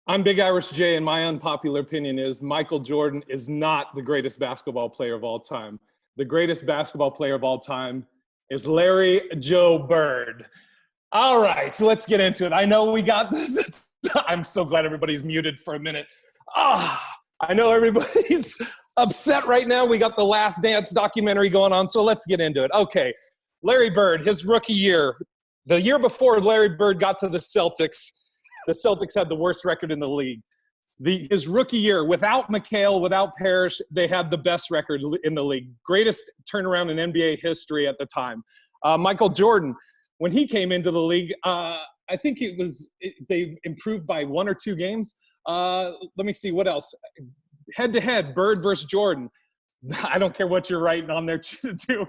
I'm Big Irish J, and my unpopular opinion is Michael Jordan is not the greatest basketball player of all time. The greatest basketball player of all time is Larry Joe Bird. All right, so let's get into it. I know we got I'm so glad everybody's muted for a minute. I know everybody's upset right now. We got the Last Dance documentary going on, so let's get into it. Okay, Larry Bird, his rookie year. The year before Larry Bird got to the Celtics had the worst record in the league. His rookie year, without McHale, without Parrish, they had the best record in the league. Greatest turnaround in NBA history at the time. Michael Jordan, when he came into the league, I think they improved by 1 or 2 games. Let me see, what else? Head-to-head, Bird versus Jordan. I don't care what you're writing on there too.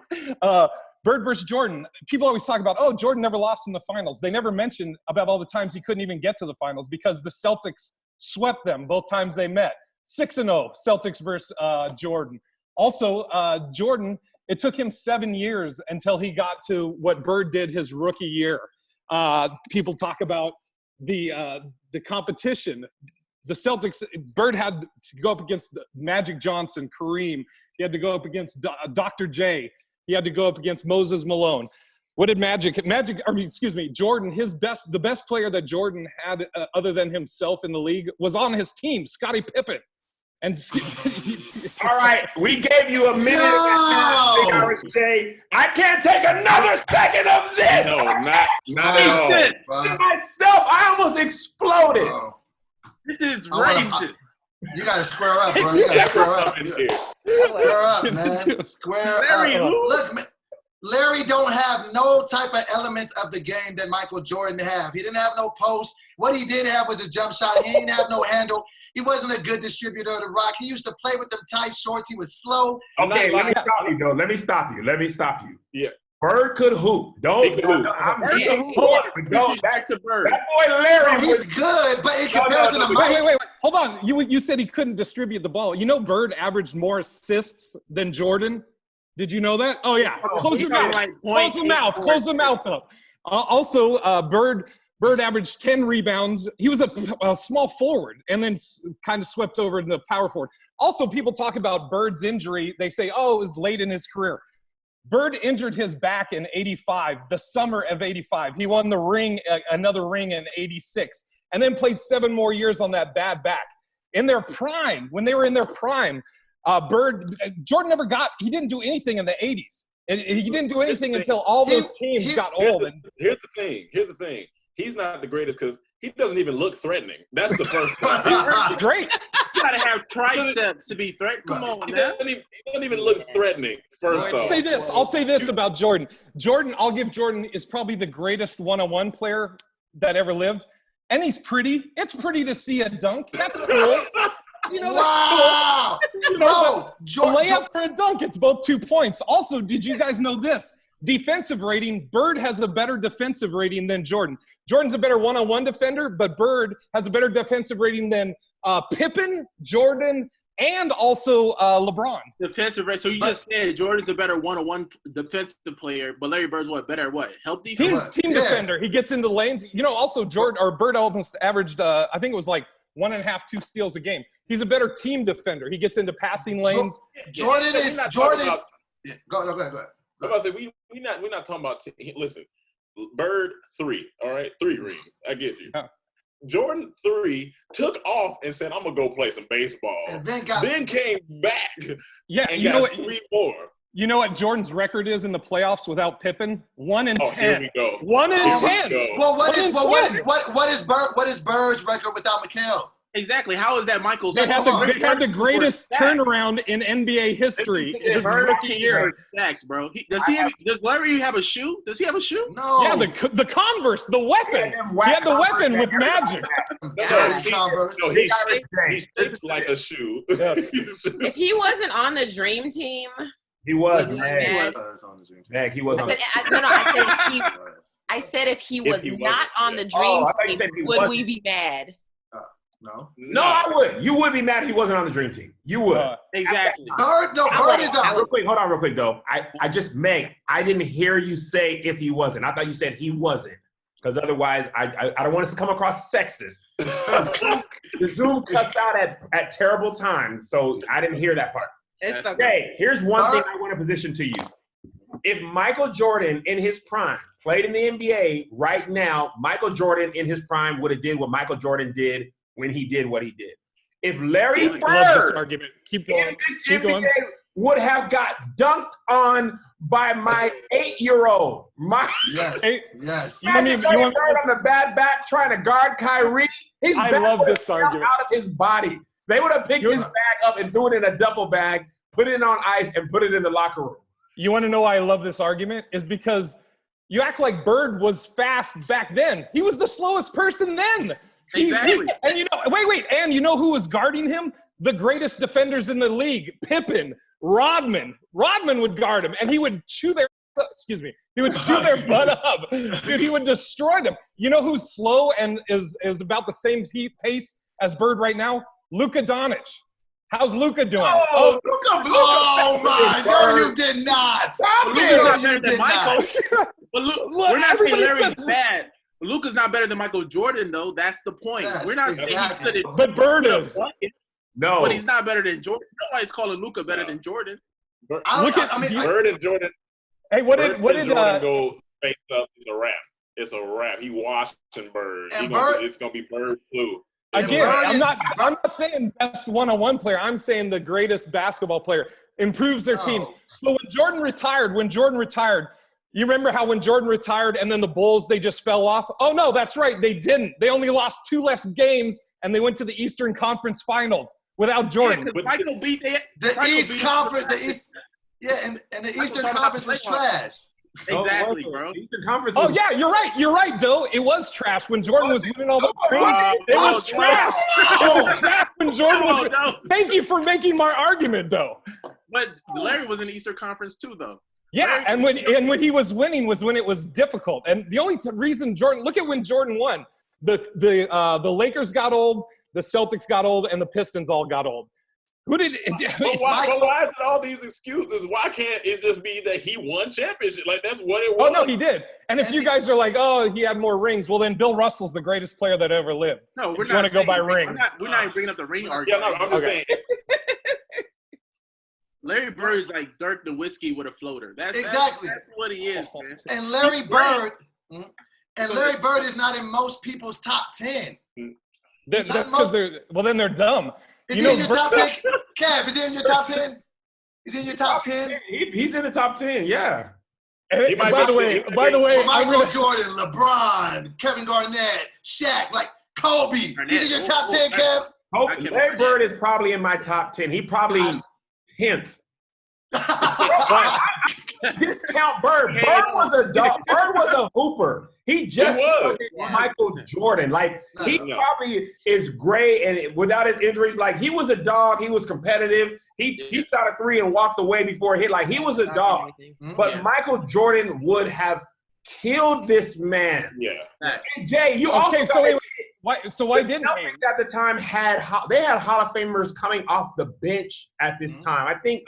Bird versus Jordan. People always talk about, Jordan never lost in the finals. They never mention about all the times he couldn't even get to the finals because the Celtics swept them both times they met. 6-0, Celtics versus Jordan. Also, Jordan, it took him 7 years until he got to what Bird did his rookie year. People talk about the competition. The Celtics, Bird had to go up against Magic Johnson, Kareem. He had to go up against Dr. J. He had to go up against Moses Malone. What did Jordan, the best player that Jordan had other than himself in the league was on his team, Scottie Pippen. And all right, we gave you a minute. No! Jay, I can't take another second of this. No, not myself, I almost exploded. This is racist. You gotta square up, bro. You gotta square up. Square up, man. Square up. Look, man, Larry don't have no type of elements of the game that Michael Jordan have. He didn't have no post. What he did have was a jump shot. He didn't have no handle. He wasn't a good distributor of the rock. He used to play with them tight shorts. He was slow. Okay, let me stop you, though. Let me stop you. Yeah. Bird could hoop. Don't back to Bird. That boy Larry he's good, but in comparison to Mike. Wait. Hold on. You said he couldn't distribute the ball. You know Bird averaged more assists than Jordan? Did you know that? Oh, yeah. Close your mouth. Close the mouth up. Also, Bird averaged 10 rebounds. He was a small forward and then kind of swept over in the power forward. Also, people talk about Bird's injury. They say, it was late in his career. Bird injured his back in 85, the summer of 85. He won the ring, another ring in 86, and then played 7 more years on that bad back. In their prime, when they were in their prime, Jordan he didn't do anything in the 80s. He didn't do anything until all those teams got old. Here's the thing. He's not the greatest because he doesn't even look threatening. That's the first thing. He's great. You gotta have triceps to be threatening. Come on, man. He doesn't even look threatening, first off. I'll say this about Jordan. I'll give Jordan is probably the greatest one-on-one player that ever lived. And he's pretty. It's pretty to see a dunk. That's cool. Wow. That's cool. A layup for a dunk, it's both 2 points. Also, did you guys know this? Defensive rating, Bird has a better defensive rating than Jordan. Jordan's a better one-on-one defender, but Bird has a better defensive rating than Pippen, Jordan, and also LeBron. Defensive rating. So you just said Jordan's a better one-on-one defensive player, but Larry Bird's better at what? Help defense? Team defender. He gets into lanes. Also Bird almost averaged, I think it was like 1.5, 2 steals a game. He's a better team defender. He gets into passing lanes. Jordan. Go ahead. I'm about to say, we're not talking about listen, Bird 3, all right? 3 rings. I get you. Jordan 3 took off and said, I'm gonna go play some baseball. And then came back. Yeah, and got 3 more. You know what Jordan's record is in the playoffs without Pippen? 1-10. Here we go. 1-10. Well, what is Bird's record without McHale? Exactly. How is that Michael's? They had the greatest turnaround in NBA history. His rookie year. Stacks, bro. Does Larry have a shoe? Does he have a shoe? No. Yeah, the Converse, the weapon. He had the weapon with Magic. He shaped like a shoe. Yes. If he wasn't on the dream team, he was, man. He was. I said if he was not on the dream team, would we be mad? No, I would. You would be mad if he wasn't on the dream team. You would. Exactly. Bird is a real quick. Hold on, real quick though. I didn't hear you say if he wasn't. I thought you said he wasn't. because otherwise I don't want us to come across sexist. The Zoom cuts out at terrible times, so I didn't hear that part. It's okay. Okay, here's one thing I want to position to you. If Michael Jordan in his prime played in the NBA right now, Michael Jordan in his prime would have did what Michael Jordan did when he did what he did. If Larry Bird I love this argument. Keep going. in this Keep NBA going. would have got dunked on by my 8-year-old. Yes. You want me- Larry Bird on the bad back trying to guard Kyrie. His I back love would have this fell argument. out of his body. They would have picked his bag up and threw it in a duffel bag, put it on ice, and put it in the locker room. You want to know why I love this argument? Is because you act like Bird was fast back then. He was the slowest person then. Exactly. And you know, wait, and you know who was guarding him? The greatest defenders in the league, Pippen, Rodman. Rodman would guard him, and he would chew their butt up. Dude, he would destroy them. You know who's slow and is about the same pace as Bird right now? Luka Doncic. How's Luka doing? Luka! Oh my! No, you did not. Luka's not You better than did Michael. not. But look, Look, we're not saying everybody Larry's says- bad. Luka's not better than Michael Jordan, though. That's the point. Yes, We're not exactly. saying he couldn't. But Bird is. No. But he's not better than Jordan. Nobody's calling Luka better than Jordan. Bird and Jordan. Hey, what did Jordan go face up? It's a wrap. It's a wrap. He washing Bird. And It's gonna be Bird flu. Again, Bird I'm is- not saying best one-on-one player. I'm saying the greatest basketball player improves their team. Oh. So when Jordan retired, you remember how when Jordan retired and then the Bulls, they just fell off? Oh, no, that's right. They didn't. They only lost 2 less games, and they went to the Eastern Conference Finals without Jordan. Yeah, because Michael beat The East Conference, and the Eastern Conference was trash. Exactly, bro. Eastern Conference Oh, was- yeah, you're right, Doe. It was trash when Jordan was winning all the rings. It was trash. It was trash when Jordan was No. Thank you for making my argument, Doe. But Larry was in the Eastern Conference too, though. Yeah, and when he was winning was when it was difficult. And the only reason Jordan, look at when Jordan won. The Lakers got old, the Celtics got old, and the Pistons all got old. Who did? But why is it all these excuses? Why can't it just be that he won championship? Like that's what it was. Oh no, he did. And if you guys are like, oh, he had more rings, well then Bill Russell's the greatest player that ever lived. No, we're You not. wanna go saying- by rings. We're not even bringing up the ring Yeah, argument. no, I'm just saying. Larry Bird is like Dirk the whiskey with a floater. That's what he is, man. And Larry Bird is not in most people's top 10. That's because they're dumb. Is he in your top 10? Kev, is he in your top 10? Is he in your top 10? He's in the top 10, yeah. And by the way, Michael Jordan, LeBron, Kevin Garnett, Shaq, like Kobe. He's in your top 10, Kev? Larry Bird is probably in my top 10. He probably 10th. Discount Bird. Bird was a dog. Bird was a hooper. He just wasn't Michael Jordan. Like he probably is great and without his injuries. Like he was a dog. He was competitive. He shot a 3 and walked away before it hit. Like he was a dog. But Michael Jordan would have killed this man. Yeah. And Jay, you also why didn't Celtics at the time had Hall of Famers coming off the bench at this time. I think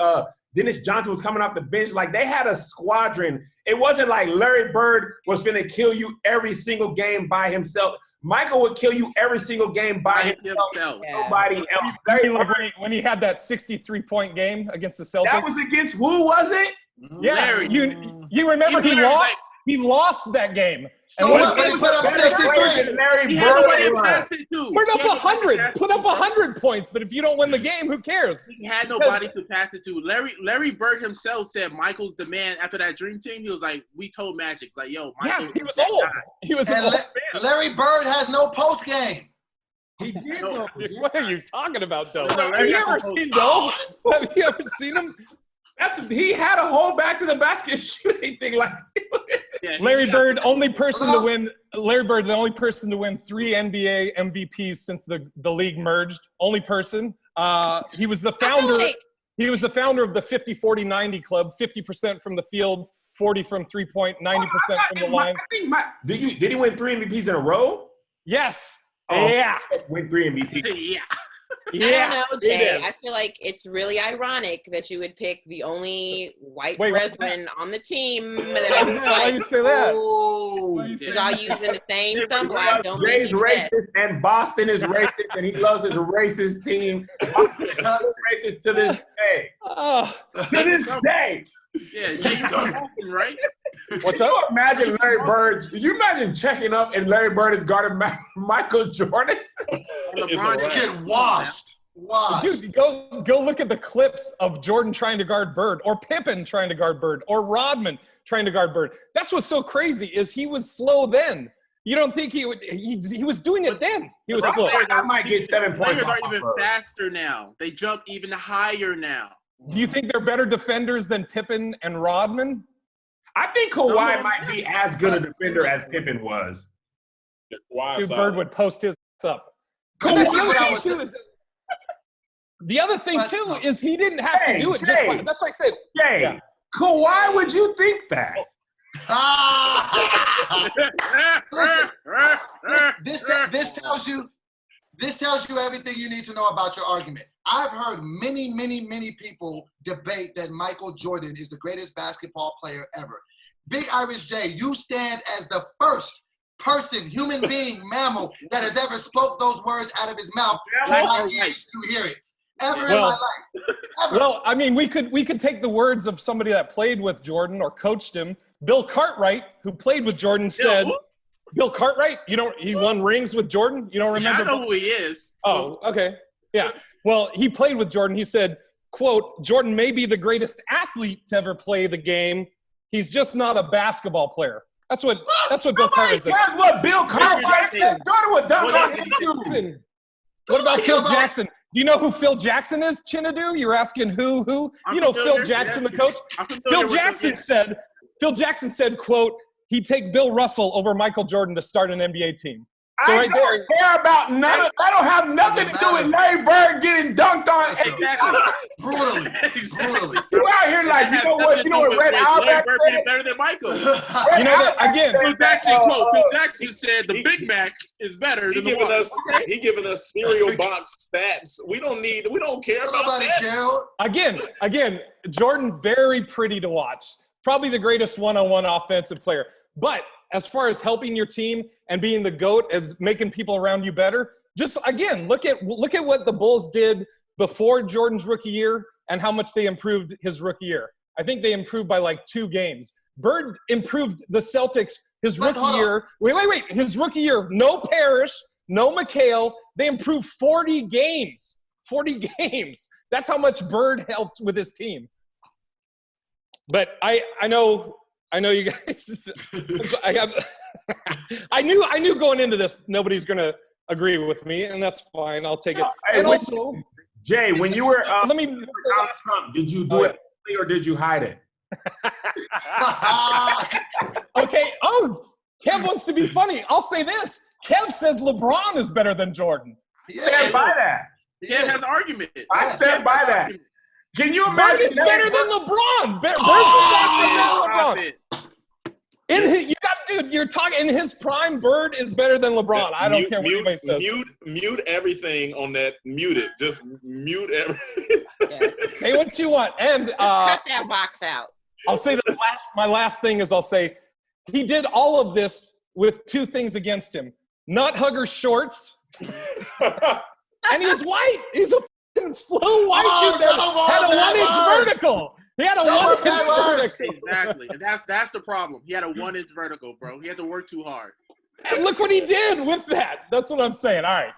Dennis Johnson was coming off the bench. Like they had a squadron. It wasn't like Larry Bird was finna kill you every single game by himself. Michael would kill you every single game by himself. Nobody else. When he had that 63-point game against the Celtics. That was against who was it? Yeah, Larry. You remember he lost? He lost that game. So what? But he put up 63. Larry He had nobody to Bird. pass it to. Put up He had 100. Put up 100 points. But if you don't win the game, who cares? He had nobody to pass it to. Larry Bird himself said Michael's the man after that Dream Team. He was like, we told Magic. It's like, yo, Michael. Yeah, he was old. He was an old man. Larry Bird has no post game. He did. What are you talking about, Doe? No, Have you ever seen Doe? Have you ever seen him? He had a whole back to the basket shooting thing like Larry Bird, the only person to win 3 NBA MVPs since the league merged. Only person. He was the founder. He was the founder of the 50-40-90 club. 50% from the field, 40 from 3-point, 90% from the line. Did he win 3 MVPs in a row? Yes. Oh, Yeah. Win 3 MVPs. Yeah. I don't know, Jay. I feel like it's really ironic that you would pick the only white brethren on the team. Why you say that? Because y'all using the same sunblock. Don't Jay's racist and Boston is racist and he loves his racist team. Racist to this day. To this day. Yeah, Jay, you're Boston, right? What's up? Imagine Larry Bird. You imagine checking up and Larry Bird is guarding Michael Jordan? LeBron get washed. Dude, go look at the clips of Jordan trying to guard Bird, or Pippen trying to guard Bird, or Rodman trying to guard Bird. That's what's so crazy is he was slow then. You don't think he was doing it then? He was slow. I might get 7 points. Players are even faster now. They jump even higher now. Do you think they're better defenders than Pippen and Rodman? I think Kawhi might be as good a defender as Pippen was. Dude, Bird would post his up. The other thing, too, is he didn't have to do it. That's why I said. Jay, Kawhi, would you think that? Listen, this tells you everything you need to know about your argument. I've heard many people debate that Michael Jordan is the greatest basketball player ever. Big Irish J, you stand as the first person, human being, mammal that has ever spoke those words out of his mouth to my ears to hear it. Ever in my life. Ever. Well, I mean, we could take the words of somebody that played with Jordan or coached him. Bill Cartwright, who played with Jordan, said, Bill Cartwright, he won rings with Jordan? You don't remember? Yeah, I know who he is. Oh, okay. Yeah. Well, he played with Jordan. He said, quote, Jordan may be the greatest athlete to ever play the game. He's just not a basketball player. That's what Bill Cartwright said. That's what Bill Cartwright said. Jordan would dunk on him. What about Phil Jackson? Do you know who Phil Jackson is, Chinadu? You're asking who? You know Phil Jackson, the coach? Phil Jackson said, quote, he'd take Bill Russell over Michael Jordan to start an NBA team. So I don't care about none of that. Don't have nothing to do with Larry Bird getting dunked on. Brutally. You out here like, you know what Red Auerbach said? Better than Michael. You know that, again. Phil Jackson said the Big Mac is better than the Water. He giving us cereal box stats. We don't care about that. Again, Jordan, very pretty to watch. Probably the greatest one-on-one offensive player. But as far as helping your team and being the GOAT, as making people around you better, just again, look at what the Bulls did before Jordan's rookie year and how much they improved his rookie year. I think they improved by like 2 games. Bird improved the Celtics his rookie year. Wait. His rookie year, no Parrish, no McHale. They improved 40 games. 40 games. That's how much Bird helped with his team. But I know you guys. I knew going into this nobody's gonna agree with me, and that's fine. I'll take it. Hey, and also, Jay, when you were let me. Donald Trump, did you do it or did you hide it? Okay. Oh, Kev wants to be funny. I'll say this. Kev says LeBron is better than Jordan. Stand by that. Kev has an argument. I stand by that. Can you imagine? Bird is better than LeBron. Bird's better than LeBron. You're talking in his prime. Bird is better than LeBron. I don't care what anybody says. Mute everything on that. Mute it. Just mute everything. Say what you want. And cut that box out. I'll say my last thing is I'll say he did all of this with 2 things against him: nut hugger shorts, and he was white. He's a slow white dude that had a 1-inch vertical. He had a 1-inch vertical. Exactly. And that's the problem. He had a 1-inch vertical, bro. He had to work too hard. And look what he did with that. That's what I'm saying. All right.